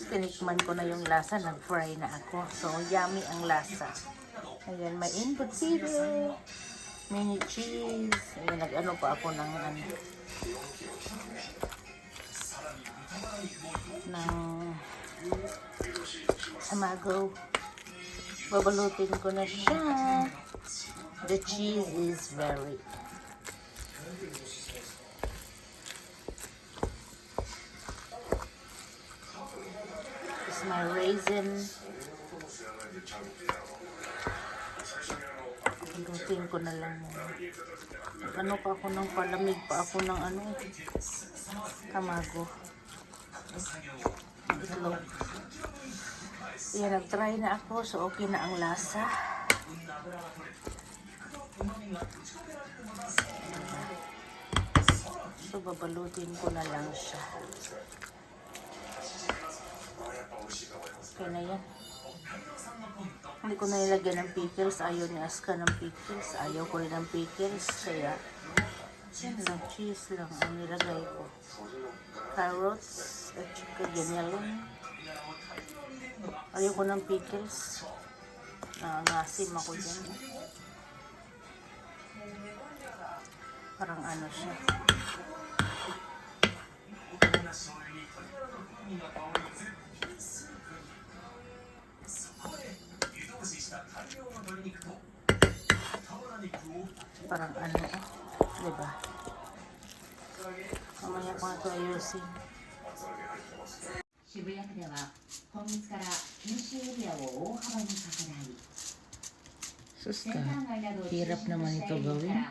tinikman ko na yung lasa, nag-fry na ako. So, yummy ang lasa. Ayan, may embutido, mini cheese. Ayan, nag-ano pa ako ng amago. Babalutin ko na siya. The cheese is very it's my raisin. Balutin ko na lang. Ano pa ako ng palamig pa ako ng tamago. Itlog. Yan, nag-try na ako. So, okay na ang lasa. So, babalutin ko na lang siya. Okay na yan. Hindi ko na nilagyan ng pickles. Ayaw ni Aska ng pickles. Ayaw ko rin ng pickles. Kaya, yan lang. Cheese lang ang nilagay ko. Carrots at saka ganyan lang. Ayaw ko ng pickles. Nangasim ako dyan. Parang ano siya. Parang ano. Diba? Mamaya ko na ito ayusin. 渋谷区では今月から禁止エリアを大幅に拡大。 Sus ka, hirap naman ito gawin.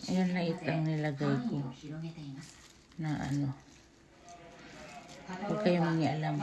Ayan na itang nilagay ko na huwag kayong mangialam.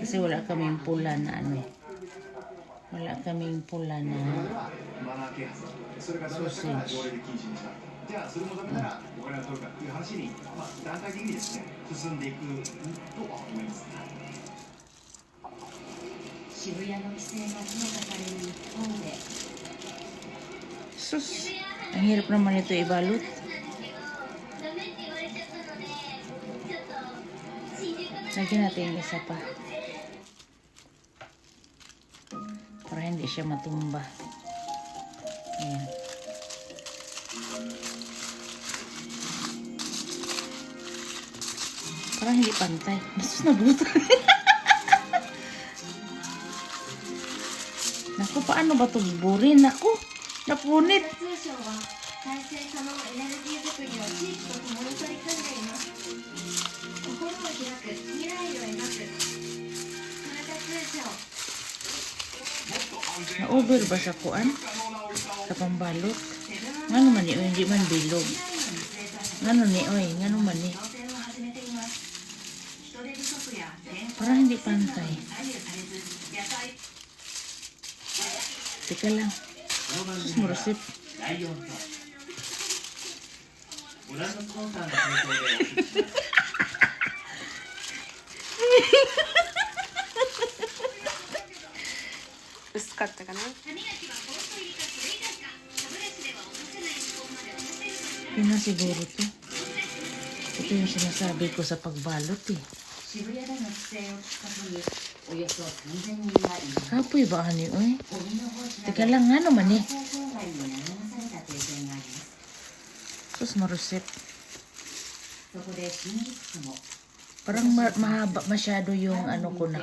Kasi wala kaming pula na wala kaming pula na sausage. じゃあそれもダメならお金を取るかっていう話に、段階的にですね進んでいくとは思います。渋谷の規制が強化される一方で Sus, ang hirap naman ito ibalot. Lagyan natin yung isa pa para hindi siya matumba. Ayan. Parang hindi pantay. Nasus na buto. Naku, paano ba ito burin? Naku, napunit. Na-over ba sa kuan? Sa pambalot? Ngano man ni, hindi man bilog. Ngano ni, ngano man ni. Parang hindi pantay. Teka lang. Sus, marusip. Usukkatta ka na? Yun na siguro to. Ito yung sinasabi ko sa pagbalot eh. Kapoy ba ano yun? Teka lang nga naman eh. Sus, marusip. Parang mahaba masyado yung ano ko na.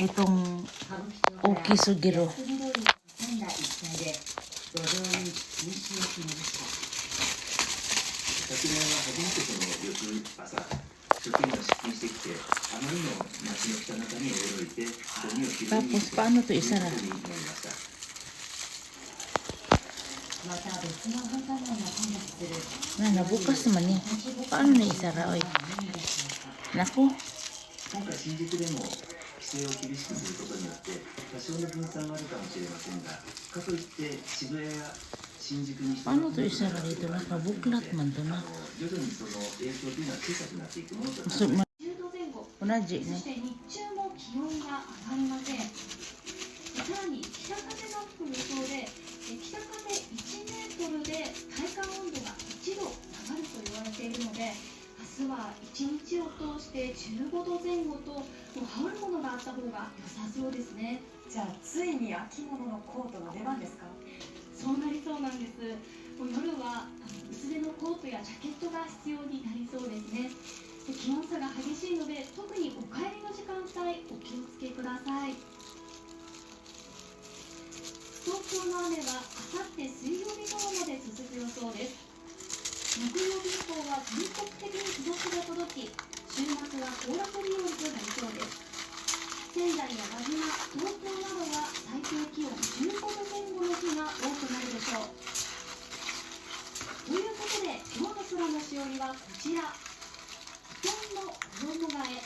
Itong Okisugiro. Tapos, paano to isara? Nabukas naman eh. Paano na isara, oy? Naku. 今回新宿でも規制を厳しくすることによって多少の分散はあるかもしれませんが、かといって渋谷や新宿にして Paano to isara dito? Nakabuklat man to na. 徐々にその影響というのは小さくなっていくものと。 10度前後。 Unaji そ ni. して日中も気温が上がりません。さらに北風が吹く予想で、北風1メートルで体感温度が1度下がると言われているので、明日明日は1日を通して15度前後ともう羽織るものがあった方が良さそうですね。じゃあついに秋物のコートの出番ですか？そうなりそうなんです。もう夜は薄手のコートやジャケットが必要になりそうですね。で気温差が激しいので特にお帰りの時間帯お気をつけください。東京の雨はあさって水曜日頃まで続く予想です。木曜日以降は全国的に日差しが届き、週末は行楽日和となりそうです。仙台や輪島、東京などは最低気温15度前後の日が多くなるでしょう。ということで今日の空のしおりはこちら、布団の衣替え。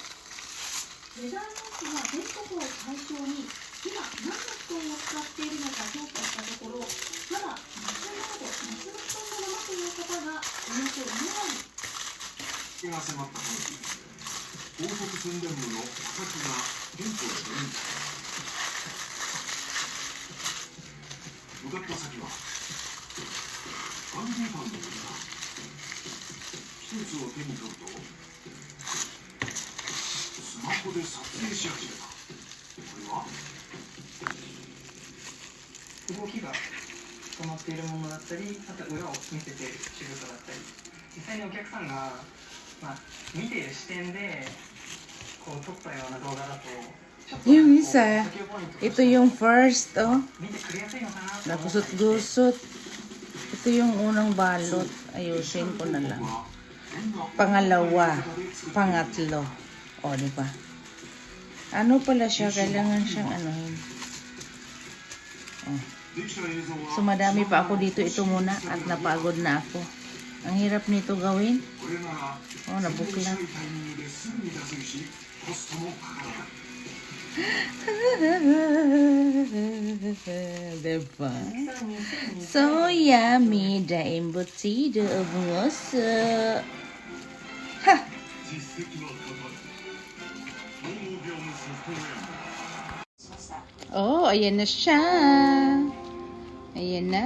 ウェザーニュースが全国を対象に今何の布団を使っているのか調査したところ、まだ夏モード、夏の布団のままという方がおよそ2割。日が迫ったこの日、東北宣伝部の佐々木が店舗へ連絡。向かった先はバンジーパンの売り場。一つを手に取るとスマホで撮影し始めた。これは動きが止まっているものだったり、あと裏を見せている仕事だったり、実際にお客さんが、見ている視点でこう撮ったような動画だとちょっとyung isa, 波形ポイントと ito して yung first, oh. 見てくれやすいのかなと思ったりして Nagusot-gusot. Ito yung unang balot. Ayusin ko na lang. Pangalawa, pangatlo. O, di ba? Ano pala siya? Kailangan siyang anuhin. Oh. So, madami pa ako dito. Ito muna at napagod na ako. Ang hirap nito gawin. Oh, nabuklat. Diba? So yummy. The embutido of ngoso. Ha! Oh, ayan na siya. Ayan na.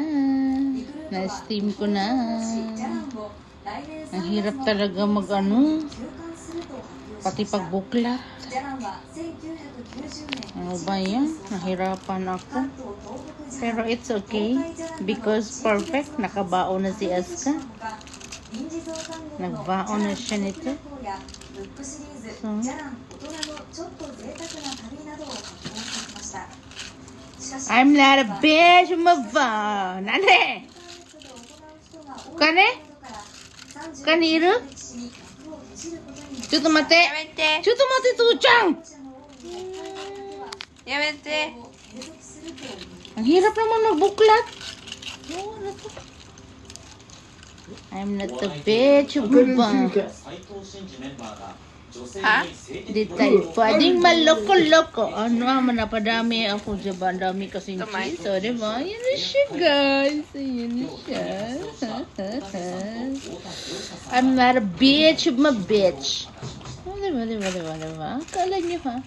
Na-steam ko na. Ang hirap talaga mag-ano. Pati pagbuklat. Ano ba yan? Nahirapan ako. Pero it's okay. Because perfect. Nakabaon na si Asuka. Nagbaon na siya nito. So, I'm not a bitch. Move on. Nane? Kane? Kaniru? Chutomate? Chutomate, Tuchang! Yamete. Ang hirap naman magbuklat. I'm not a bitch. Move on. Ha? Di tayo pwedeng maloko-loko. Ano naman, napadami ako dyan. Ang dami kasing cheese. O, diba? Yan na siya, guys. Yan na siya. I'm not a bitch. I'm a bitch. O, diba? Akala nyo, ha?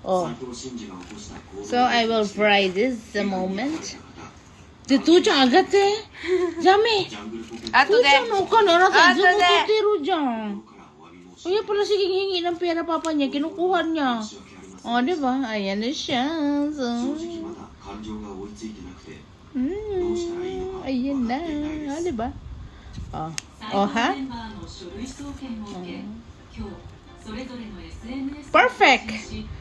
Oh. So, I will fry this the moment. Dito dyan agad eh. Jami. Ato de. Ano ka na? Ato de. Tiro dyan. Kaya pala sige hingi ng pera papa niya, kinukuha niya. O, diba? Ayan na siya. So, ayan na. O, diba? O, ha? Perfect!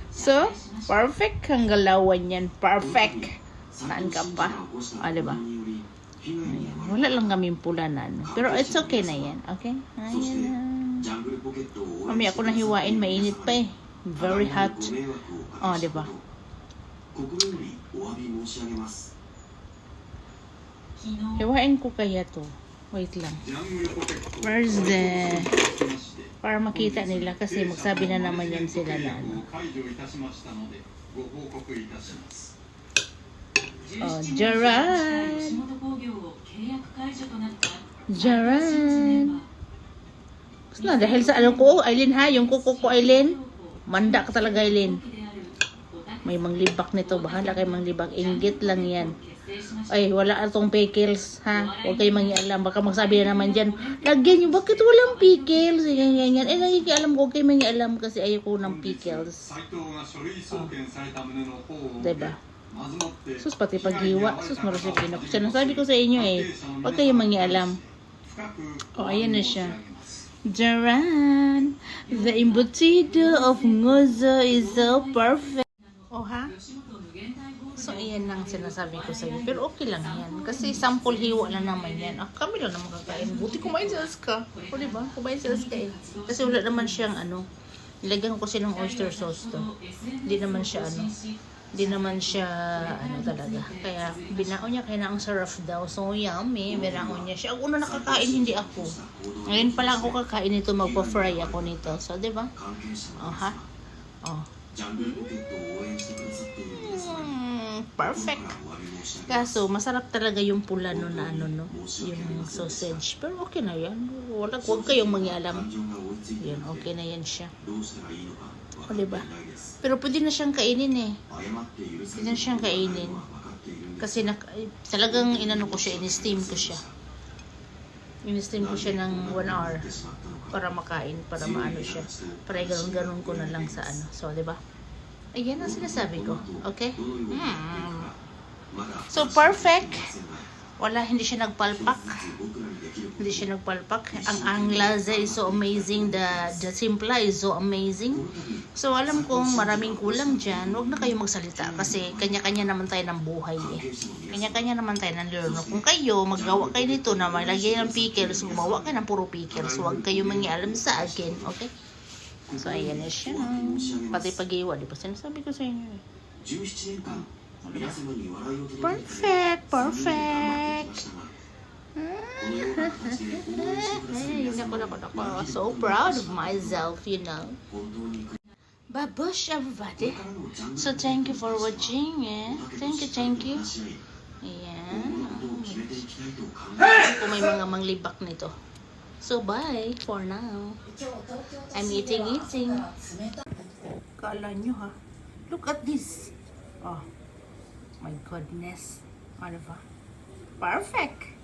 So, perfect ang galawan yan. Perfect. Saan ka pa? O, diba? Ayan. Wala lang kaming pulanan. Pero it's okay na yan. Okay? Ayan na. Mamaya ako nahiwain, mainit pa eh. Very hot. Oh, diba? Hiwain ko kaya to. Wait lang. Where's the... Para makita nila kasi magsabi na naman yan sila na ano. Oh, Jaran! Jaran! Na, dahil sa ano ko, Aileen ha, yung kuko ko Aileen, manda ka talaga Aileen. May manglibak nito, bahala kay manglibak, inggit lang yan. Ay, wala atong pickles, ha? Huwag kayo mangialam. Baka magsabi na naman dyan, lagyan nyo, bakit walang pickles? Ganyan. Eh, nangikialam ko, huwag kayo mangialam kasi ayoko ng pickles. 斉藤が書類送検された旨の報を受け Diba? まずもって Sus, pati paghiwa. Sus, marusipino. Sinasabi ko sa inyo eh, huwag kayo mangialam. 深く Oh, ayan na siya. Jaran, the embutido of Ngozo is so perfect. Oh, ha? So, ayan lang sinasabi ko sa iyo. Pero okay lang yan. Kasi sample hiwa lang naman yan. Ah, kami lang naman kakain. Buti kumain si Aska. O, diba? Kumain si Aska eh. Kasi wala naman siyang ano. Nilagyan ko kasi ng oyster sauce to. Hindi naman siya ano. Hindi naman siya ano talaga. Kaya binaon niya kaya na ang sarap daw. So yummy. Binaon niya siya. Ang una nakakain, hindi ako. Ngayon pala ako kakain nito. Magpa-fry ako nito. So, diba? 関係者 Oh, の ha? Oh. ジャングルポケットを応援してくださっている皆様に Perfect. 心からお詫び申し上げます Kaso, masarap talaga yung pula no na ano, no? Yung sausage. Pero okay na yan. Huwag kayong mangialam. 感情が追いついてい Yan, なく okay て na yan siya. どうしたらいいのか O, 分かってい diba? ないです Pero pwede na siyang kainin eh. 謝って許さ Pwede れ na る siyang ことがある kainin. のは分かっているんです Kasi talagang inano ko siya, in-steam ko siya. In-steam ko siya ng 1 hour ってしまったのか para makain, para maano siya. Para ganun-ganun ko na lang sa ano. So, di ba? Ayan ang sinasabi ko. Okay? どのようにやっていくかまだ So, 話は perfect. できませんが Wala, hindi siya nagpalpak. 僕らにできること Hindi siya nagpalpak. Ang laza is so amazing. The simpla is so amazing. So, alam kong maraming kulang dyan. Huwag na kayo magsalita kasi kanya-kanya naman tayo ng buhay eh. Kanya-kanya naman tayo ng lolo. Kung kayo, maggawa kayo nito na malagyan ng pickles, gumawa kayo ng puro pickles. Huwag kayo mangialam sa akin. Okay? So, ayan na siya. Pati pag-iwa. Di ba sinasabi ko sa inyo eh. 17年間皆様に笑いを届けてくれ Perfect! 頑張ってき Perfect! ましたがこのような形で応援してくださる Ay, 皆 naku, 様 naku, に naku. So proud of myself, you know. 本当に Babush, everybody. これからのジャングル So, thank you for watching, eh. Thank you, thank you. 話し合い Ayan. 今後のことを決めていきたいと考え Kung may mga manglibak nito. So, bye for now. I'm eating. Kala nyo, ha? Look at this. Oh, my goodness. Ano ba? Perfect.